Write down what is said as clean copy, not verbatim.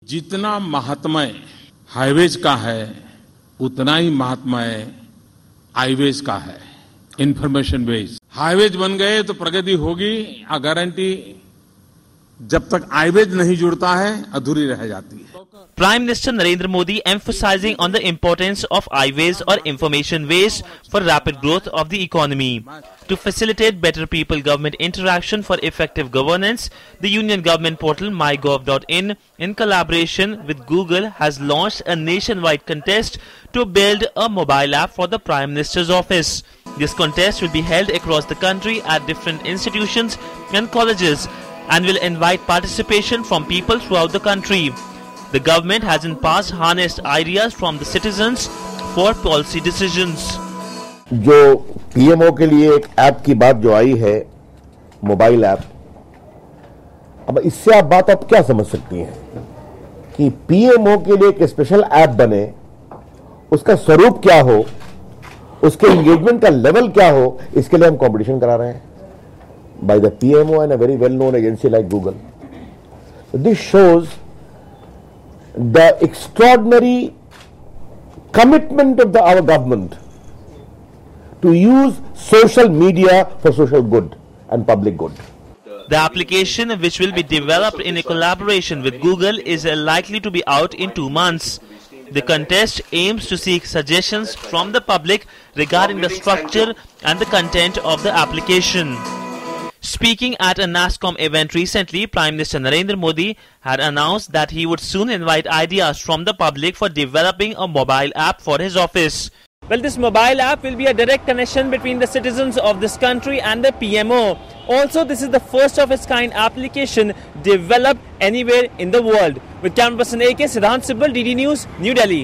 जितना महात्म्य हाईवेज का है उतना ही महात्म्य हाईवेज का है, इंफॉर्मेशन बेस। हाईवेज बन गए तो प्रगति होगी, गारंटी। जब तक हाईवेज नहीं जुड़ता है अधूरी रह जाती है। Prime Minister Narendra Modi emphasizing on the importance of highways or information ways for rapid growth of the economy. To facilitate better people-government interaction for effective governance, the Union Government portal mygov.in, in collaboration with Google, has launched a nationwide contest to build a mobile app for the Prime Minister's office. This contest will be held across the country at different institutions and colleges and will invite participation from people throughout the country. The government has in past harnessed ideas from the citizens for policy decisions. जो PMO के लिए एक app की बात जो आई है, mobile app, अब इससे आप बात क्या समझ सकती हैं कि पीएमओ के लिए एक स्पेशल ऐप बने, उसका स्वरूप क्या हो, उसके एंगेजमेंट का लेवल क्या हो, इसके लिए हम कंपटीशन करा रहे हैं by the PMO and a very well known agency like Google. This shows the extraordinary commitment of our government to use social media for social good and public good. The application, which will be developed in a collaboration with Google, is likely to be out in 2 months. The contest aims to seek suggestions from the public regarding the structure and the content of the application. Speaking at a NASSCOM event recently, Prime Minister Narendra Modi had announced that he would soon invite ideas from the public for developing a mobile app for his office. Well, this mobile app will be a direct connection between the citizens of this country and the PMO. Also, this is the first of its kind application developed anywhere in the world. With camera person AK, Siddhant Sibbal, DD News, New Delhi.